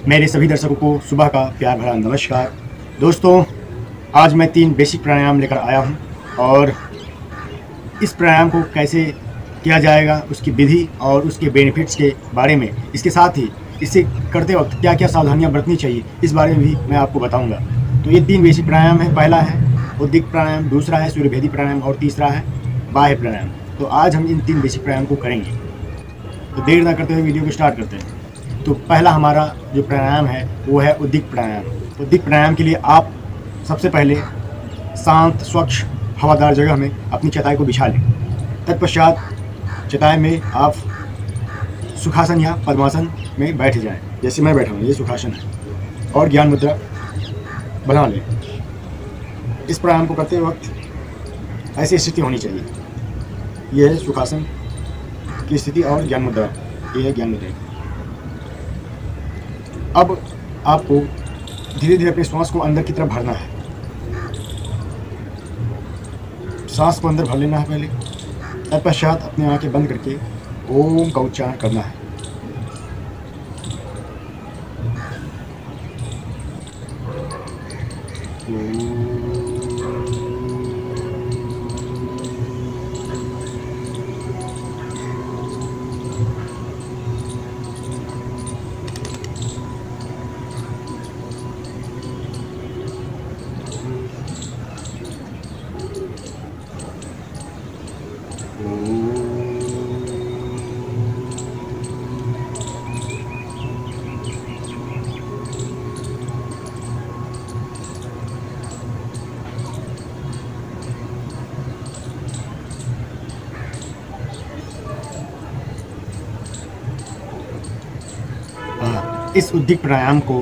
मेरे सभी दर्शकों को सुबह का प्यार भरा नमस्कार। दोस्तों, आज मैं 3 बेसिक प्राणायाम लेकर आया हूं और इस प्राणायाम को कैसे किया जाएगा, उसकी विधि और उसके बेनिफिट्स के बारे में, इसके साथ ही इसे करते वक्त क्या क्या सावधानियां बरतनी चाहिए, इस बारे में भी मैं आपको बताऊंगा। तो ये 3 बेसिक प्राणायाम है। पहला है उद्दीप्त प्राणायाम, दूसरा है सूर्यभेदी प्राणायाम और तीसरा है बाह्य प्राणायाम। तो आज हम इन 3 बेसिक प्राणायाम को करेंगे। तो देर ना करते हुए वीडियो को स्टार्ट करते हैं। तो पहला हमारा जो प्राणायाम है वो है उद्दीप्त प्राणायाम। उद्दीप्त प्राणायाम के लिए आप सबसे पहले शांत, स्वच्छ, हवादार जगह में अपनी चटाई को बिछा लें। तत्पश्चात चटाई में आप सुखासन या पद्मासन में बैठ जाएं। जैसे मैं बैठा हूँ, ये सुखासन है, और ज्ञान मुद्रा बना लें। इस प्राणायाम को करते वक्त ऐसी स्थिति होनी चाहिए। यह है सुखासन की स्थिति और ज्ञान मुद्रा, ये है ज्ञान मुद्रा। अब आपको धीरे धीरे अपने श्वास को अंदर की तरफ भरना है। सांस को अंदर भर लेना है पहले। तत्पश्चात अपनी आंखें बंद करके ओम का उच्चारण करना है। इस उद्दीप्त प्राणायाम को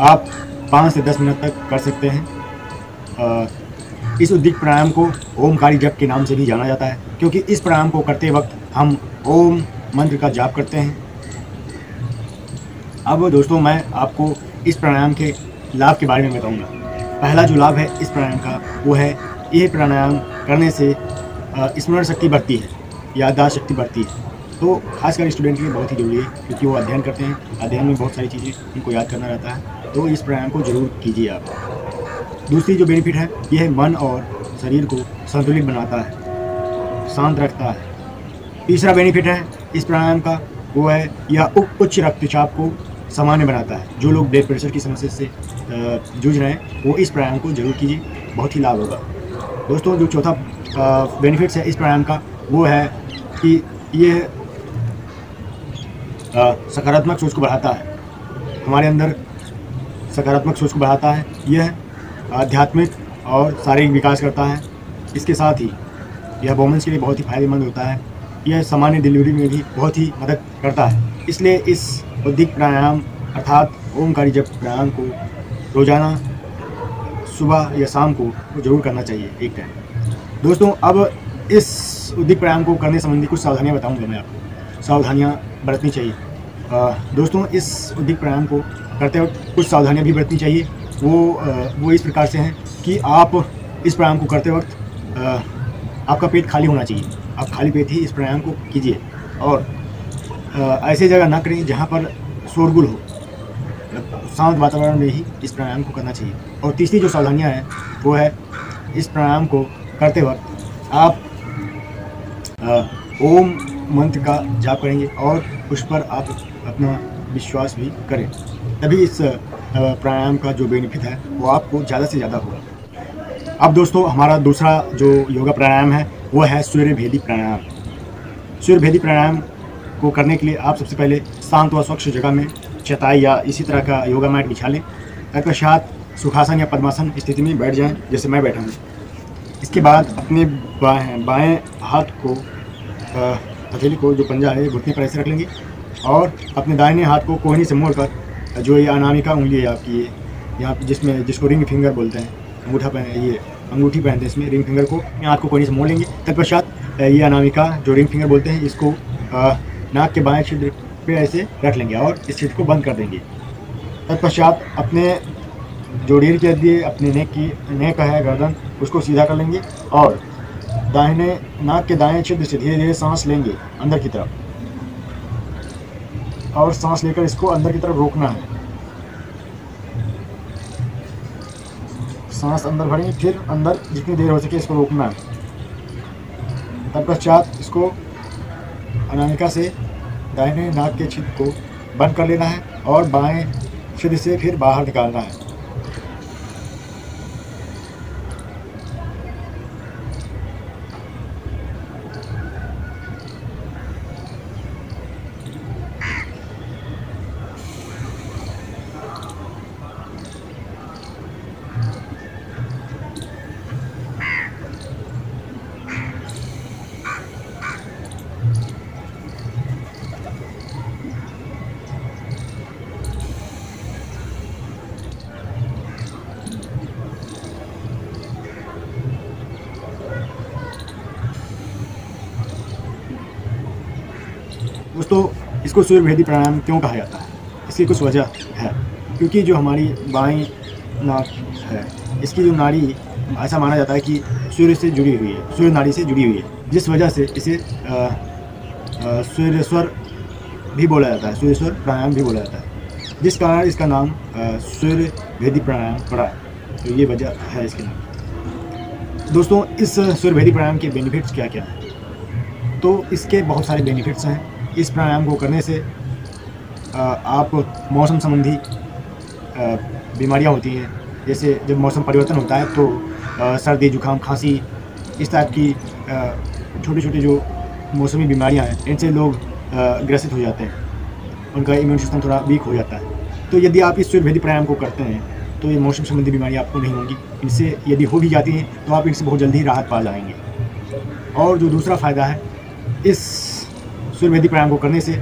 आप 5 से 10 मिनट तक कर सकते हैं। इस उद्दीप्त प्राणायाम को ओमकारी जप के नाम से भी जाना जाता है, क्योंकि इस प्राणायाम को करते वक्त हम ओम मंत्र का जाप करते हैं। अब दोस्तों, मैं आपको इस प्राणायाम के लाभ के बारे में बताऊंगा। पहला जो लाभ है इस प्राणायाम का वो है, यह प्राणायाम करने से स्मरण शक्ति बढ़ती है, याददाश्त शक्ति बढ़ती है। तो खासकर स्टूडेंट के लिए बहुत ही ज़रूरी है, क्योंकि वो अध्ययन करते हैं। अध्ययन में बहुत सारी चीज़ें उनको याद करना रहता है। तो इस प्राणायाम को ज़रूर कीजिए आप। दूसरी जो बेनिफिट है, यह मन और शरीर को संतुलित बनाता है, शांत रखता है। तीसरा बेनिफिट है इस प्राणायाम का, वो है यह उच्च रक्तचाप को सामान्य बनाता है। जो लोग ब्लड प्रेशर की समस्या से जूझ रहे हैं वो इस प्राणायाम को जरूर कीजिए, बहुत ही लाभ होगा। दोस्तों, जो चौथा बेनिफिट्स है इस प्राणायाम का, वो है कि ये सकारात्मक सोच को बढ़ाता है। हमारे अंदर सकारात्मक सोच को बढ़ाता है। यह आध्यात्मिक और शारीरिक विकास करता है। इसके साथ ही यह वुमेन्स के लिए बहुत ही फायदेमंद होता है। यह सामान्य डिलीवरी में भी बहुत ही मदद करता है। इसलिए इस उद्दीप्त प्राणायाम अर्थात ओमकारी जप प्राणायाम को रोज़ाना सुबह या शाम को जरूर करना चाहिए एक टाइम। दोस्तों, अब इस उद्दीप्त प्राणायाम को करने संबंधी कुछ सावधानियाँ बताऊँगा मैं आपको। सावधानियाँ बरतनी चाहिए। दोस्तों, इस उद्दीप्त प्राणायाम को करते वक्त कुछ सावधानियाँ भी बरतनी चाहिए। वो इस प्रकार से हैं कि आप इस प्राणायाम को करते वक्त आपका पेट खाली होना चाहिए। आप खाली पेट ही इस प्राणायाम को कीजिए, और ऐसे जगह ना करें जहाँ पर शोरगुल हो। शांत वातावरण में ही इस प्राणायाम को करना चाहिए। और तीसरी जो सावधानियाँ हैं वो है, इस प्राणायाम को करते वक्त आप ओम मंत्र का जाप करेंगे और उस पर आप अपना विश्वास भी करें। तभी इस प्राणायाम का जो बेनिफिट है वो आपको ज़्यादा से ज़्यादा होगा। अब दोस्तों, हमारा दूसरा जो योगा प्राणायाम है वो है सूर्यभेदी प्राणायाम। सूर्यभेदी प्राणायाम को करने के लिए आप सबसे पहले शांत व स्वच्छ जगह में चटाई या इसी तरह का योगा मैट बिछा लें। तत्पश्चात सुखासन या पद्मासन स्थिति में बैठ जाएं, जैसे मैं बैठा हूँ। इसके बाद अपने बाएं हाथ को, हथेली को, जो पंजा है, घुटने पर ऐसे रख लेंगे, और अपने दाहिने हाथ को कोहनी से मोड़कर, जो ये अनामिका उंगली है आपकी, ये यहाँ जिसको रिंग फिंगर बोलते हैं, ये अंगूठी पहनते हैं, इसमें रिंग फिंगर को, हाथ को कोहनी से मोड़ लेंगे। तत्पश्चात ये अनामिका, जो रिंग फिंगर बोलते हैं, इसको नाक के बाएं छिद्र पे ऐसे रख लेंगे और इस छिद्र को बंद कर देंगे। तत्पश्चात अपने जो रीढ़ की हड्डी, अपने नेक है, गर्दन, उसको सीधा कर लेंगे और दाहिने नाक के दाएं छिद्र से धीरे धीरे सांस लेंगे अंदर की तरफ, और सांस लेकर इसको अंदर की तरफ रोकना है। सांस अंदर भरेंगे, फिर अंदर जितनी देर हो सके इसको रोकना है। तत्पश्चात इसको अनामिका से दाहिने नाक के छिद्र को बंद कर लेना है और बाएं छिद्र से फिर बाहर निकालना है। दोस्तों, इसको सूर्यभेदी प्राणायाम क्यों कहा जाता है? इसकी कुछ वजह है। क्योंकि जो हमारी बाईं नाक है, इसकी जो नाड़ी ऐसा माना जाता है कि सूर्य से जुड़ी हुई है, सूर्य नाड़ी से जुड़ी हुई है, जिस वजह से इसे सूर्यस्वर भी बोला जाता है, सूर्यस्वर प्राणायाम भी बोला जाता है, जिस कारण इसका नाम सूर्यभेदी प्राणायाम पड़ा। तो ये वजह है इसके नाम। दोस्तों, इस सूर्यभेदी प्राणायाम के बेनिफिट्स क्या क्या हैं? तो इसके बहुत सारे बेनिफिट्स हैं। इस प्राणायाम को करने से आप मौसम संबंधी बीमारियां होती हैं, जैसे जब मौसम परिवर्तन होता है तो सर्दी, जुकाम, खांसी, इस टाइप की छोटी छोटी जो मौसमी बीमारियां हैं, इनसे लोग ग्रसित हो जाते हैं, उनका इम्यून सिस्टम थोड़ा वीक हो जाता है। तो यदि आप इस सूर्यभेदी प्राणायाम को करते हैं तो ये मौसम संबंधी बीमारियाँ आपको नहीं होंगी। इनसे यदि हो भी जाती हैं तो आप इनसे बहुत जल्दी राहत पा जाएंगे। और जो दूसरा फ़ायदा है, इस सूर्यभेदी प्राणायाम को करने से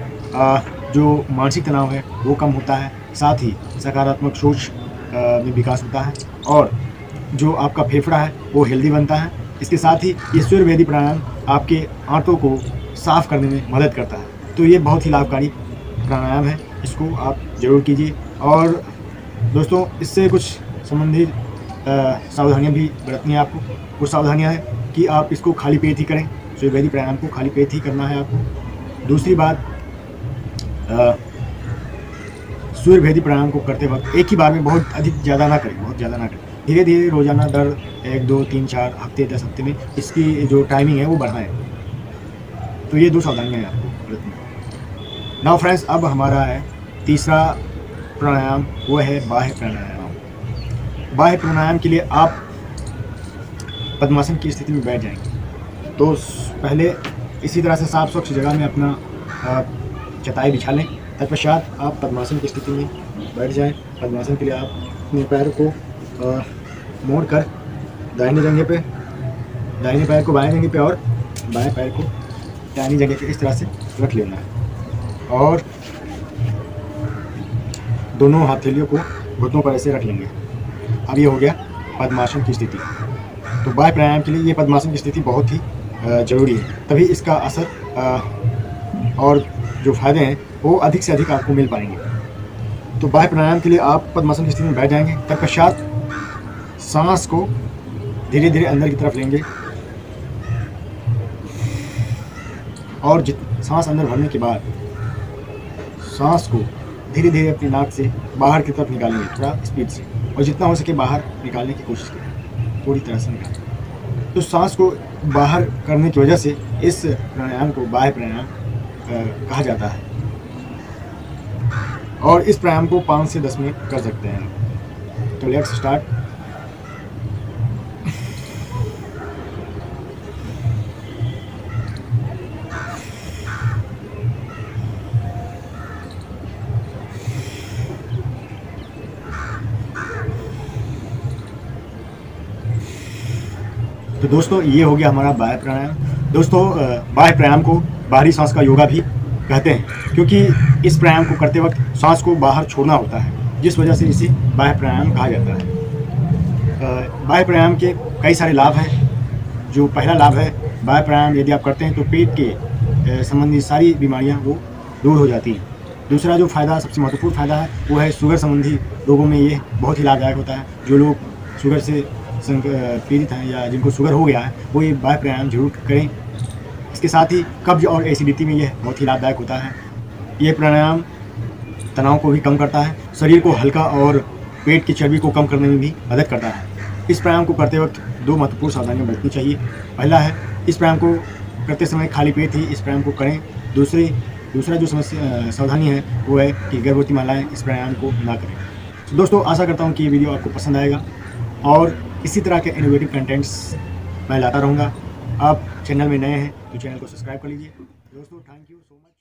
जो मानसिक तनाव है वो कम होता है, साथ ही सकारात्मक सोच में विकास होता है, और जो आपका फेफड़ा है वो हेल्दी बनता है। इसके साथ ही ये सूर्यभेदी प्राणायाम आपके आंतों को साफ़ करने में मदद करता है। तो ये बहुत ही लाभकारी प्राणायाम है, इसको आप ज़रूर कीजिए। और दोस्तों, इससे कुछ संबंधित सावधानियाँ भी बरतनी है आपको। कुछ सावधानियाँ हैं कि आप इसको खाली पेट ही करें, सूर्यभेदी प्राणायाम को खाली पेट ही करना है आपको। दूसरी बात, सूर्यभेदी प्राणायाम को करते वक्त एक ही बार में बहुत ज़्यादा ना करें, बहुत ज़्यादा ना करें। धीरे धीरे रोज़ाना दर 1, 2, 3, 4 हफ्ते, 10 हफ्ते में इसकी जो टाइमिंग है वो बढ़ाएं। तो ये 2 सावधानियाँ हैं आपको बरतनी। नाउ फ्रेंड्स, अब हमारा है तीसरा प्राणायाम, वो है बाह्य प्राणायाम। बाह्य प्राणायाम के लिए आप पद्मासन की स्थिति में बैठ जाएंगे। तो पहले इसी तरह से साफ स्वच्छ जगह में अपना चटाई बिछा लें। तत्पश्चात आप पद्मासन की स्थिति में बैठ जाएं। पद्मासन के लिए आप अपने पैर को मोड़कर दाहिने जंघे पे, दाहिने पैर को बाएं जंघे पे और बाएं पैर को दाहिनी जगह पे इस तरह से रख लेना है, और दोनों हथेलियों को घुटनों पर ऐसे रख लेंगे। अब ये हो गया पद्मासन की स्थिति। तो बाह्य प्राणायाम के लिए ये पद्मासन की स्थिति बहुत ही ज़रूरी है, तभी इसका असर और जो फ़ायदे हैं वो अधिक से अधिक आपको मिल पाएंगे। तो बाह्य प्राणायाम के लिए आप पद्मासन की स्थिति में बैठ जाएंगे। तत्पश्चात सांस को धीरे धीरे अंदर की तरफ लेंगे, और सांस अंदर भरने के बाद सांस को धीरे धीरे अपनी नाक से बाहर की तरफ निकालेंगे, थोड़ा स्पीड से, और जितना हो सके बाहर निकालने की कोशिश करें, पूरी तरह से निकालें। तो सांस को बाहर करने की वजह से इस प्राणायाम को बाह्य प्राणायाम कहा जाता है। और इस प्राणायाम को 5 से 10 मिनट कर सकते हैं। तो लेट्स स्टार्ट। तो दोस्तों, ये हो गया हमारा बाह्य प्राणायाम। दोस्तों, बाह्य प्राणायाम को बाहरी सांस का योगा भी कहते हैं, क्योंकि इस प्राणायाम को करते वक्त सांस को बाहर छोड़ना होता है, जिस वजह से इसे बाह्य प्राणायाम कहा जाता है। बाह्य प्राणायाम के कई सारे लाभ हैं। जो पहला लाभ है, बाह्य प्राणायाम यदि आप करते हैं तो पेट के संबंधी सारी बीमारियां वो दूर हो जाती हैं। दूसरा जो फ़ायदा, सबसे महत्वपूर्ण फ़ायदा है, वो है शुगर संबंधी रोगों में ये बहुत ही लाभदायक होता है। जो लोग शुगर से पीड़ित हैं या जिनको शुगर हो गया है, वो ये बाह्य प्राणायाम जरूर करें। इसके साथ ही कब्ज और एसिडिटी में यह बहुत ही लाभदायक होता है। ये प्राणायाम तनाव को भी कम करता है, शरीर को हल्का और पेट की चर्बी को कम करने में भी मदद करता है। इस प्राणायाम को करते वक्त 2 महत्वपूर्ण सावधानियां बरतनी चाहिए। पहला है, इस प्राणायाम को करते समय खाली पेट ही इस प्राणायाम को करें। दूसरा जो सावधानी है वो है कि गर्भवती महिलाएं इस प्राणायाम को ना करें। तो दोस्तों, आशा करता हूँ कि ये वीडियो आपको पसंद आएगा और इसी तरह के इनोवेटिव कंटेंट्स मैं लाता रहूँगा। आप चैनल में नए हैं तो चैनल को सब्सक्राइब कर लीजिए। दोस्तों, थैंक यू सो मच।